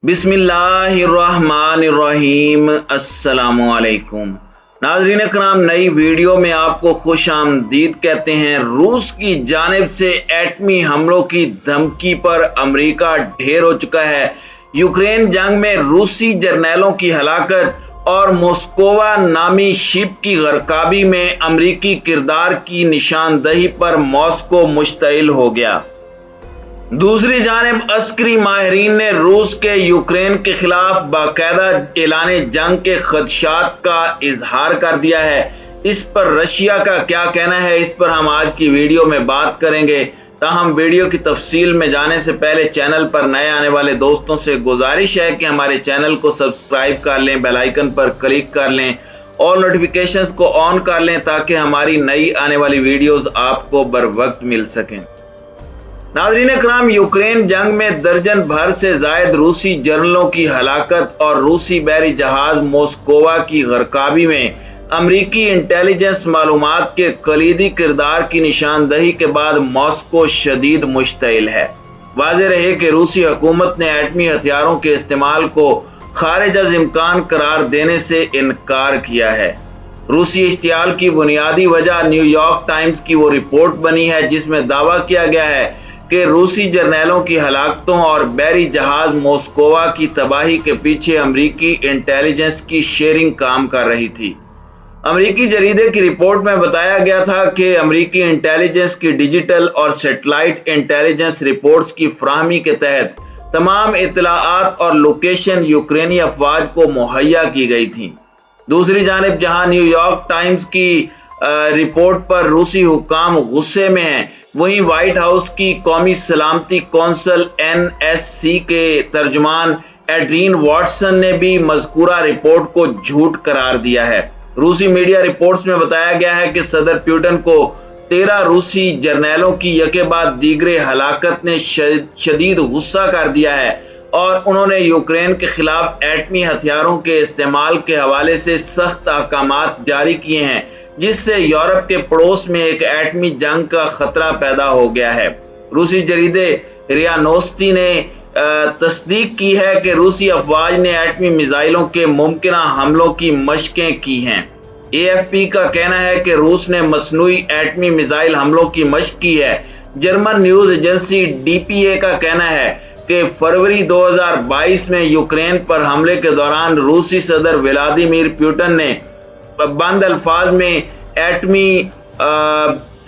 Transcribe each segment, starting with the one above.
बिस्मिल्लाहिर्रहमानिर्रहीम। अस्सलामुअलैकुम नाज़रीन कराम, नई वीडियो में आपको खुश आमदीद कहते हैं। रूस की जानिब से एटमी हमलों की धमकी पर अमेरिका ढेर हो चुका है। यूक्रेन जंग में रूसी जर्नैलों की हलाकत और मॉस्कोवा नामी शिप की गरकाबी में अमरीकी किरदार की निशानदही पर मॉस्को मुश्तइल हो गया। दूसरी जानिब अस्करी माहिरीन ने रूस के यूक्रेन के खिलाफ बाकायदा ऐलाने जंग के खदशात का इजहार कर दिया है। इस पर रशिया का क्या कहना है, इस पर हम आज की वीडियो में बात करेंगे। ताहम वीडियो की तफसील में जाने से पहले चैनल पर नए आने वाले दोस्तों से गुजारिश है कि हमारे चैनल को सब्सक्राइब कर लें, बेल आइकन पर क्लिक कर लें और नोटिफिकेशंस को ऑन कर लें ताकि हमारी नई आने वाली वीडियोस आपको बर वक्त मिल सकें। नाज़रीन कराम, यूक्रेन जंग में दर्जन भर से जायद रूसी जनरलों की हलाकत और रूसी बहरी जहाज मॉस्कोवा की गरकाबी में अमरीकी इंटेलिजेंस मालूमात के कलीदी किरदार की निशानदही के बाद मॉस्को शदीद मुश्तइल है। वाज़ेह रहे कि रूसी हुकूमत ने एटमी हथियारों के इस्तेमाल को खारिज अज़ इम्कान करार देने से इनकार किया है। रूसी इश्तियाल की बुनियादी वजह न्यूयॉर्क टाइम्स की वो रिपोर्ट बनी है जिसमें दावा किया गया है कि रूसी जर्नैलों की हलाकतों और बहरी जहाज मॉस्कोवा की तबाही के पीछे अमरीकी इंटेलिजेंस की शेयरिंग काम कर रही थी। अमरीकी जरीदे की रिपोर्ट में बताया गया था कि अमरीकी इंटेलिजेंस की डिजिटल और सैटेलाइट इंटेलिजेंस रिपोर्ट्स की फराहमी के तहत तमाम इत्तलाआत और लोकेशन यूक्रेनी अफवाज को मुहैया की गई थी। दूसरी जानिब जहां न्यूयॉर्क टाइम्स की रिपोर्ट पर रूसी हुक्काम गुस्से में हैं, वहीं व्हाइट हाउस की कौमी सलामती कौंसल NSC के तर्जुमान एड्रीन वॉटसन ने भी मज़कूरा रिपोर्ट को झूठ करार दिया है। रूसी मीडिया रिपोर्ट्स में बताया गया है कि सदर पुतिन को 13 रूसी जर्नैलों की यके बाद दीगरे हलाकत ने शदीद गुस्सा कर दिया है और उन्होंने यूक्रेन के खिलाफ एटमी हथियारों के इस्तेमाल के हवाले से सख्त अहकामात जारी किए हैं, जिससे यूरोप के पड़ोस में एक एटमी जंग का खतरा पैदा हो गया है। रूसी जरीदे रिया नोस्ती ने तस्दीक की है कि रूसी अफवाज ने एटमी मिसाइलों के मुमकिन हमलों की मशकें की हैं। AFP का कहना है कि रूस ने मसनूई एटमी मिसाइल हमलों की मशक की है। जर्मन न्यूज एजेंसी DPA का कहना है कि फरवरी 2022 में यूक्रेन पर हमले के दौरान रूसी सदर व्लादिमीर पुतिन ने बंद अल्फाज में एटमी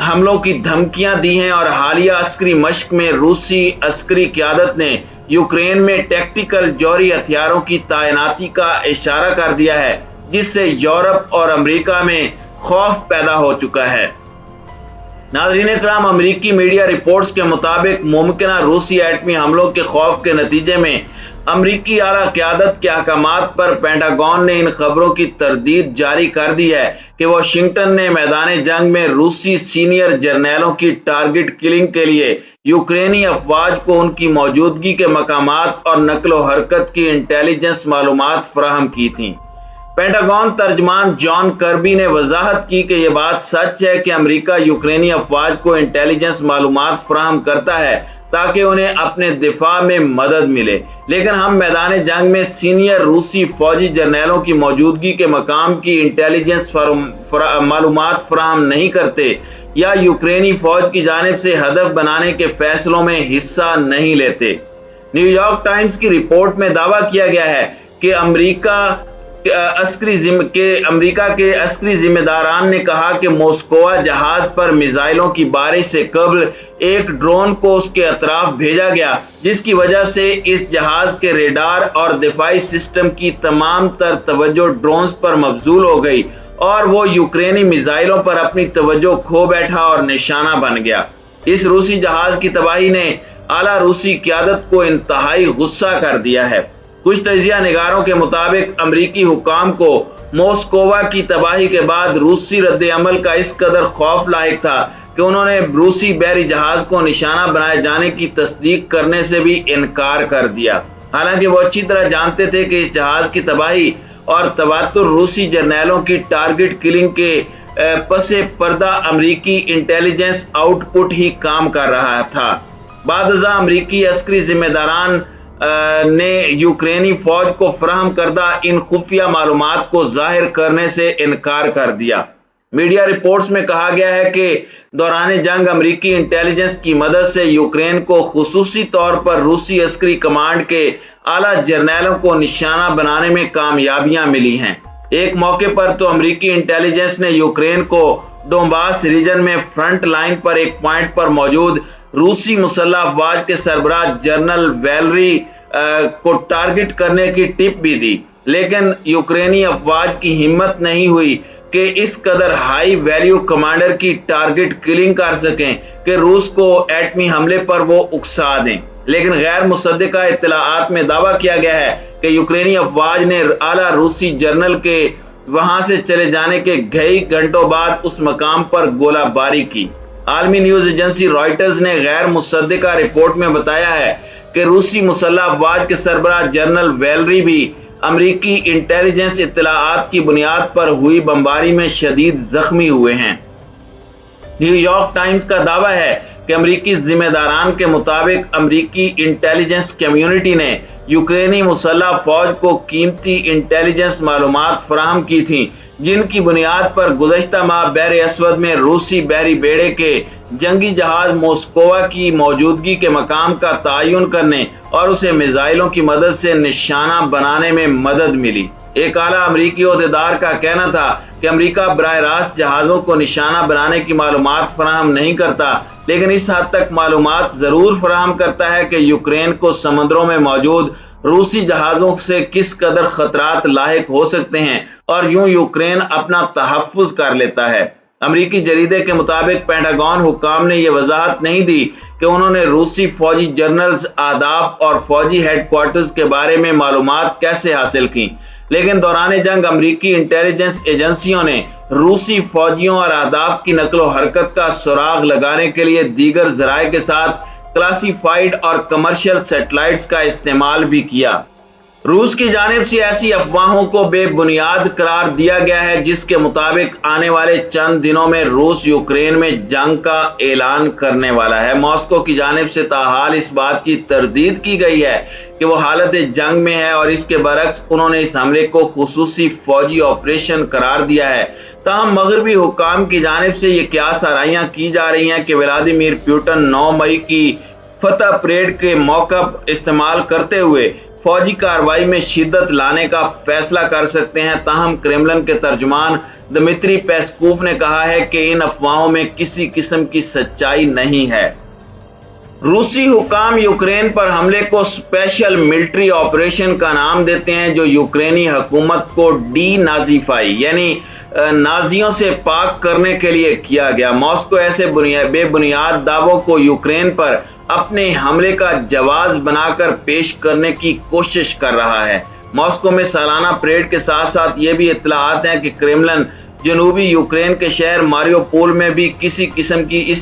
हमलों की धमकियां दी हैं और हालिया अस्करी मशक में रूसी अस्करी क़यादत ने यूक्रेन में टैक्टिकल जौहरी हथियारों की तैनाती का इशारा कर दिया है, जिससे यूरोप और अमेरिका में खौफ पैदा हो चुका है। नाज़रीन कराम, अमेरिकी मीडिया रिपोर्ट्स के मुताबिक मुमकिन रूसी एटमी हमलों के खौफ के नतीजे में अमरीकी आला क़यादत के अहकामात पर पेंटागन ने इन खबरों की तरदीद जारी कर दी है कि वाशिंगटन ने मैदान जंग में रूसी सीनियर जर्नैलों की टारगेट किलिंग के लिए यूक्रेनी अफवाज को उनकी मौजूदगी के मकामात और नकलो हरकत की इंटेलिजेंस मालूमात फराहम की थी। पेंटागन तर्जमान जॉन कर्बी ने वजाहत की कि यह बात सच है कि अमेरिका यूक्रेनी अफवाज को इंटेलिजेंस मालूमात फराहम करता है ताकि उन्हें अपने दिफा में मदद मिले, लेकिन हम मैदान जंग में सीनियर रूसी फौजी जर्नैलों की मौजूदगी के मकाम की इंटेलिजेंस मालूमात फराहम नहीं करते या यूक्रेनी फौज की जानिब से हदफ बनाने के फैसलों में हिस्सा नहीं लेते। न्यूयॉर्क टाइम्स की रिपोर्ट में दावा किया गया है कि अमरीका के अस्करी जिम्मेदारान ने कहा कि मॉस्कोवा जहाज पर मिसाइलों की बारिश से कबल एक ड्रोन को उसके अतराफ भेजा गया, जिसकी वजह से इस जहाज के रेडार और दिफाई सिस्टम की तमाम तर तवज्जो ड्रोन्स पर मबजूल हो गई और वो यूक्रेनी मिसाइलों पर अपनी तवज्जो खो बैठा और निशाना बन गया। इस रूसी जहाज की तबाही ने आला रूसी क़यादत को इंतहाई गुस्सा कर दिया है। कुछ तजिया निगारों के मुताबिक अमरीकी हुकाम को मॉस्कोवा की तबाही के बाद रूसी रद्द अमल का इस कदर खौफ लायक था कि उन्होंने रूसी बहरी जहाज को निशाना बनाए जाने की तस्दीक करने से भी इनकार कर दिया। हालांकि वो अच्छी तरह जानते थे कि इस जहाज की तबाही और तवातुर रूसी जर्नैलों की टारगेट किलिंग के पसे पर्दा अमरीकी इंटेलिजेंस आउटपुट ही काम कर रहा था। बाद अमरीकी अस्करी जिम्मेदारान ने यूक्रेनी फौज को फराहम करदा इन खुफिया मालूमात को जाहिर करने से इनकार कर दिया। मीडिया रिपोर्ट्स में कहा गया है कि दौरान जंग अमरीकी इंटेलिजेंस की मदद से यूक्रेन को खुसूसी तौर पर रूसी अस्करी कमांड के आला जर्नैलों को निशाना बनाने में कामयाबियां मिली हैं। एक मौके पर तो अमरीकी इंटेलिजेंस ने यूक्रेन को डोंबास रीजन में फ्रंट लाइन पर एक पॉइंट पर मौजूद रूसी मुसल्लह अफवाज के सरबराह जनरल वैलरी को टारगेट करने की टिप भी दी, लेकिन यूक्रेनी अफवाज की हिम्मत नहीं हुई कि इस कदर हाई वैल्यू कमांडर की टारगेट किलिंग कर सकें कि रूस को एटमी हमले पर वो उकसा दें। लेकिन गैर मुसद्दिका इत्तलाआत में दावा किया गया है कि यूक्रेनी अफवाज ने आला रूसी जनरल के वहां से चले जाने के कई घंटों बाद उस मकाम पर गोलाबारी की। आलमी न्यूज एजेंसी रॉयटर्स ने गैर मुसद्दिका रिपोर्ट में बताया है कि रूसी मुसल्लह अफवाज के सरबराह जनरल वैलरी भी अमरीकी इंटेलिजेंस इत्तलाआत की बुनियाद पर हुई बमबारी में शदीद जख्मी हुए हैं। न्यूयॉर्क टाइम्स का दावा है कि अमरीकी जिम्मेदारान के मुताबिक अमरीकी इंटेलिजेंस कम्युनिटी ने यूक्रेनी मुसल्लह फौज को कीमती इंटेलिजेंस मालूमात फराहम की थी, जिनकी बुनियाद पर गुज़श्ता माह बहर असवद में रूसी बहरी बेड़े के जंगी जहाज मोस्कोवा की मौजूदगी के मकाम का तयन करने और उसे मिसाइलों की मदद से निशाना बनाने में मदद मिली। एक आला अमरीकी ओहदेदार का कहना था कि अमरीका बराह रास्त जहाजों को निशाना बनाने की मालूमात फराहम नहीं करता, लेकिन इस हद तक मालूमात जरूर फराहम करता है कि यूक्रेन को समुद्रों में मौजूद रूसी जहाजों से किस कदर खतरात लाहिक हो सकते हैं और यूं यूक्रेन अपना तहफ्फुज कर लेता है। अमरीकी जरीदे के मुताबिक पेंटागन हुक्काम ने यह वजाहत नहीं दी कि उन्होंने रूसी फौजी जनरल्स आदाफ और फौजी हेडक्वार्टर्स के बारे में मालूमात कैसे हासिल की, लेकिन दौरान जंग अमरीकी इंटेलिजेंस एजेंसियों ने रूसी फौजियों और अहदाफ की नकलो हरकत का सुराग लगाने के लिए दीगर जराए के साथ क्लासिफाइड और कमर्शियल सैटेलाइट्स का इस्तेमाल भी किया। रूस की जानिब से ऐसी अफवाहों को बेबुनियाद करार दिया गया है जिसके मुताबिक आने वाले चंद दिनों में रूस यूक्रेन में जंग का ऐलान करने वाला है। मॉस्को की जानिब से ताहाल इस बात की तरदीद की गई है कि वो हालत जंग में है और इसके बरक्स उन्होंने इस हमले को खुसूसी फौजी ऑपरेशन करार दिया है। ताहम मगरबी हुक्काम की जानिब से ये क्या सराहियां की जा रही हैं कि व्लादिमीर पुतिन 9 मई की फतह परेड के मौका इस्तेमाल करते हुए फौजी कार्रवाई में शिद्दत लाने का फैसला कर सकते हैं। ताहम क्रेमलिन के तर्जुमान दमित्री पेस्कोव ने कहा है कि इन अफवाहों में किसी किस्म की सच्चाई नहीं है। रूसी हुकाम यूक्रेन पर हमले को स्पेशल मिलिट्री ऑपरेशन का नाम देते हैं, जो यूक्रेनी हुकूमत को डी नाजीफाई यानी नाजियों से पाक करने के लिए किया गया। मॉस्को ऐसे बेबुनियाद दावों को यूक्रेन पर अपने हमले का जवाब बनाकर पेश करने की कोशिश कर रहा है। मॉस्को में सालाना परेड के साथ साथ ये भी इत्तलाआत हैं कि क्रेमलिन जनूबी यूक्रेन के शहर मारियोपोल में भी इसी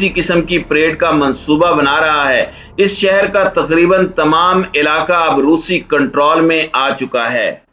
किस्म की परेड का मंसूबा बना रहा है। इस शहर का तकरीबन तमाम इलाका अब रूसी कंट्रोल में आ चुका है।